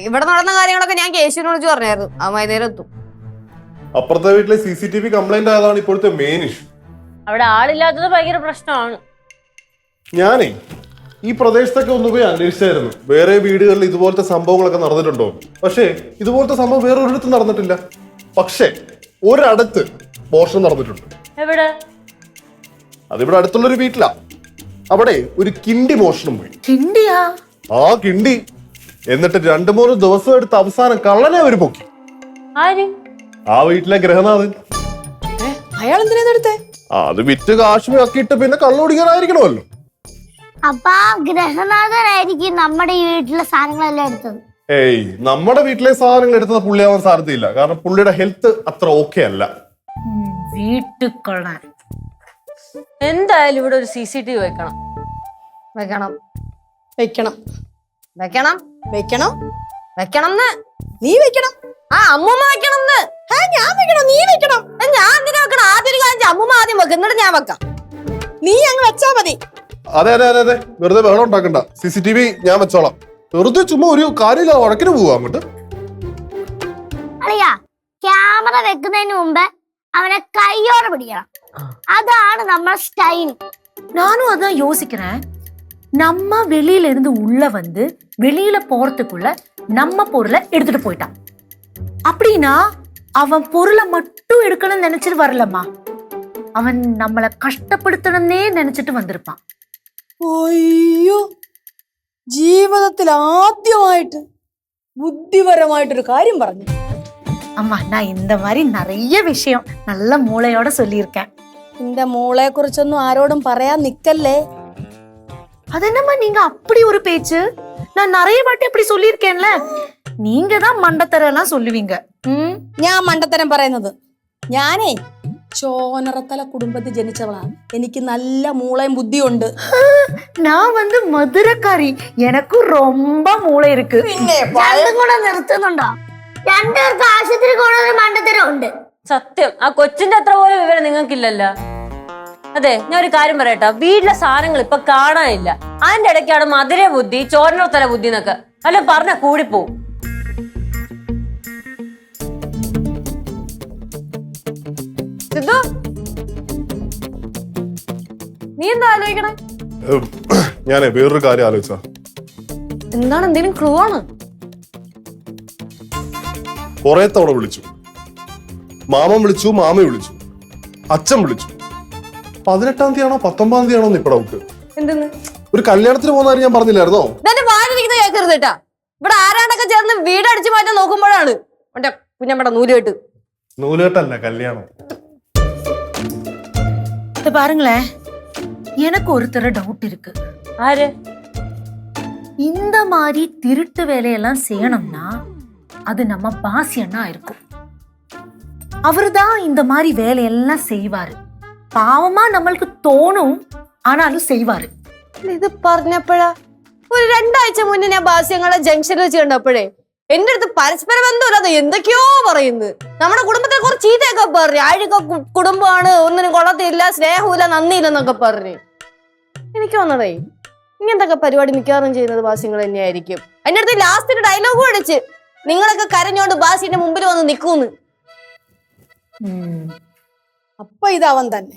ഇവിടെ നടന്ന കാര്യങ്ങളൊക്കെ ഞാൻ കേശുവിനെ വിളിച്ച് പറഞ്ഞായിരുന്നു. ആ വൈകുന്നേരം എത്തും. അപ്പുറത്തെ വീട്ടിലെ CCTV കംപ്ലൈന്റ് ആയതാണ് ഇപ്പോഴത്തെ മെയിൻ ഇഷ്യൂ. അവിടെ ആളില്ലാത്തത് ഭയങ്കര പ്രശ്നമാണ്. ഞാനേ ഈ പ്രദേശത്തൊക്കെ ഒന്ന് പോയി അന്വേഷിച്ചായിരുന്നു, വേറെ വീടുകളിൽ ഇതുപോലത്തെ സംഭവങ്ങളൊക്കെ നടന്നിട്ടുണ്ടോ. പക്ഷേ ഇതുപോലത്തെ സംഭവം വേറെ ഒരിടത്തും നടന്നിട്ടില്ല. പക്ഷേ ഒരിടത്ത് മോഷണം നടന്നിട്ടുണ്ട്. എവിടെ? അതിവിടെ അടുത്തുള്ളൊരു വീട്ടിലാ. അവിടെ ഒരു കിണ്ടി മോഷണം പോയി. കിണ്ടിയാ? ആ കിണ്ടി. എന്നിട്ട് 2-3 ദിവസം എടുത്ത് അവസാനം കള്ളനെ അവര് പൊക്കി. ആര്? ആ വീട്ടിലെ ഗൃഹനാഥൻ. അയാൾ എന്തിനാ എടുത്തേ? അത് വിറ്റ് കാശ് ആക്കിയിട്ട് പിന്നെ കള്ളുപിടിക്കാനായിരിക്കണമല്ലോ. അപ്പൊ ഗൃഹനാഥനായിരിക്കും നമ്മുടെ ഈ വീട്ടിലെ സാധനങ്ങളെല്ലാം എടുത്തത്. ഏയ്, നമ്മുടെ വീട്ടിലെ സാധനങ്ങൾ എടുത്തത് പുള്ളിയാവാൻ സാധ്യതയില്ല. കാരണം പുള്ളിയുടെ ഹെൽത്ത് അത്ര ഓക്കെ അല്ല. വീട്ടുകൊള്ളാൻ എന്തായാലും ഇവിടെ ഒരു CCTV വെക്കണം. വെക്കണം വെക്കണം വെക്കണം വെക്കണം വെക്കണം. നീ വെക്കണം. ആ അമ്മൂമ്മ വെക്കണം. ഞാൻ വെക്കണം, നീ വെക്കണം. ഞാൻ എന്തിനാ വെക്കണം? ആദ്യം ഒരു കാര്യം അമ്മൂമ്മ ആദ്യം വെക്കും, എന്നിട്ട് ഞാൻ വെക്കാം. നീ അങ്ങ് വെച്ചാ മതി. അതെ അതെ അതെ അതെ, വെറുതെ ബഹളം ഉണ്ടാക്കണ്ട. CCTV ഞാൻ വെച്ചോളാം. വെറുതെ ചുമ്മാ ഒരു കാര്യമില്ല, വഴക്കിന് പോവാ അങ്ങോട്ട്. അറിയാ, ക്യാമറ വെക്കുന്നതിന് മുമ്പ് അവനെ കയ്യോടെ പിടിക്കണം. അതാണ് നമ്മുടെ സ്റ്റൈൽ. நானும் அதான் யோசிக்கிறேன். நம்ம வெளியில இருந்து உள்ள வந்து வெளியில போறதுக்குள்ள நம்ம பொருளை எடுத்துட்டு போயிட்டான் அப்படின்னா அவன் பொருளை மட்டும் எடுக்கணும்னு நினைச்சிட்டு வரலம்மா, അവൻ നമ്മളെ കഷ്ടപ്പെടുത്തണമെന്നേ നിனைச்சிட்டு വന്നിருப்பான். അയ്യോ, ജീവിതത്തിൽ ആദ്യമായിട്ട് ബുദ്ധിപരമായിട്ടൊരു കാര്യം പറഞ്ഞു. அம்மா, நான் இந்த மாதிரி நிறைய விஷயம் நல்ல மூளையோட சொல்லியிருக்கேன். നിന്റെ മോളെ കുറിച്ചൊന്നും ആരോടും പറയാൻ നിക്കല്ലേ. அதென்னம்மா நீங்க அப்படி ஒரு பேச்சு? நான் நிறைய வாட்டி அப்படி சொல்லியிருக்கேன்ல. நீங்க தான் மண்டத்தரம் எல்லாம் சொல்லுவீங்க. ഞാൻ മണ്ടത്തരം പറയുന്നത്? ഞാനേ ചോനറത്തല കുടുംബത്തിൽ ജനിച്ചവളാണ്. എനിക്ക് നല്ല മൂളയും ബുദ്ധിയുണ്ട്. நான் வந்து மதுரக்காரி, எனக்கும் ரொம்ப மூளை இருக்கு. രണ്ടും കൂടെ നിർത്തുന്നുണ്ടോ? രണ്ടുപേർക്ക് ആശുപത്രി കൊണ്ടൊരു മണ്ടത്തരം ഉണ്ട്. സത്യം, ആ കൊച്ചിന്റെ അത്ര പോലെ വിവരം നിങ്ങൾക്കില്ലല്ലോ. അതെ, ഞാൻ ഒരു കാര്യം പറയട്ടോ, വീട്ടിലെ സാധനങ്ങൾ ഇപ്പൊ കാണാനില്ല. അതിന്റെ ഇടയ്ക്കാണ് മധുര ബുദ്ധി, ചോരനത്തല ബുദ്ധി എന്നൊക്കെ അല്ല പറഞ്ഞ കൂടിപ്പോവും. സിദ്ധു, നീ എന്താ ആലോചിക്കണേ? ഞാനേ വേറൊരു കാര്യം ആലോചിച്ച. എന്താണ്? എന്തെങ്കിലും ക്ലൂ ആണ്? കുറെ തവണ വിളിച്ചു, മാമൻ വിളിച്ചു, മാമ വിളിച്ചു, അച്ഛൻ വിളിച്ചു. 18-ാം തീയതി ആണോ 19-ാം തീയതി ആണോ ഇപ്പൊ ഡൗട്ട്. എന്തെന്ന്? ഒരു കല്യാണത്തിന് പോകുന്ന കാര്യം ഞാൻ പറഞ്ഞില്ലായിരുന്നോ? ഇതെന്റെ വാലിരിക്കുന്ന കേൾക്കരുത് കേട്ടാ. ഇവിടെ ആരാണ്ടൊക്കെ ചേർന്ന് വീട് അടിച്ചു മാറ്റാൻ നോക്കുമ്പോഴാണ് മറ്റേ കുഞ്ഞമ്മയുടെ നൂലുകെട്ട്. നൂലുകെട്ടല്ല, കല്യാണം. இது பாருங்களேன், எனக்கு ஒருத்தர டவுட் இருக்கு. ആര്? இந்த மாதிரி திருட்டு வேலையெல்லாம் செய்யணும்னா அது நம்ம பாசி அண்ணா இருக்கும். அவருதான் இந்த மாதிரி வேலையெல்லாம் செய்வாரு. பாவமா நம்மளுக்கு தோணும், ஆனாலும் செய்வாரு. ഇത് പറഞ്ഞപ്പോഴാ ഒരു 2 ആഴ്ച മുന്നേ ഞാൻ ബാസ്യങ്ങളെ ജംഗ്ഷനിൽ വെച്ച് കണ്ടപ്പോഴേ എന്റെ അടുത്ത് പരസ്പര ബന്ധമില്ലാതെ എന്തൊക്കെയോ പറയുന്നത്. നമ്മുടെ കുടുംബത്തെ കുറിച്ച് ചീത്തയൊക്കെ പറഞ്ഞു. അഴുക കുടുംബമാണ്, ഒന്നിനും കൊള്ളത്തില്ല, സ്നേഹമില്ല, നന്ദിയില്ലെന്നൊക്കെ പറഞ്ഞു. എനിക്ക് വന്നതേ ഇങ്ങനത്തെ പരിപാടി മിക്കവാറും ചെയ്യുന്നത് ബാസ്യങ്ങൾ തന്നെയായിരിക്കും. അതിന്റെ അടുത്ത് ലാസ്റ്റ് ഒരു ഡയലോഗും അടിച്ച്, നിങ്ങളൊക്കെ കരഞ്ഞോണ്ട് ബാസിന്റെ മുമ്പിൽ വന്ന് നിൽക്കൂന്ന്. അപ്പൊ ഇതവൻ തന്നെ.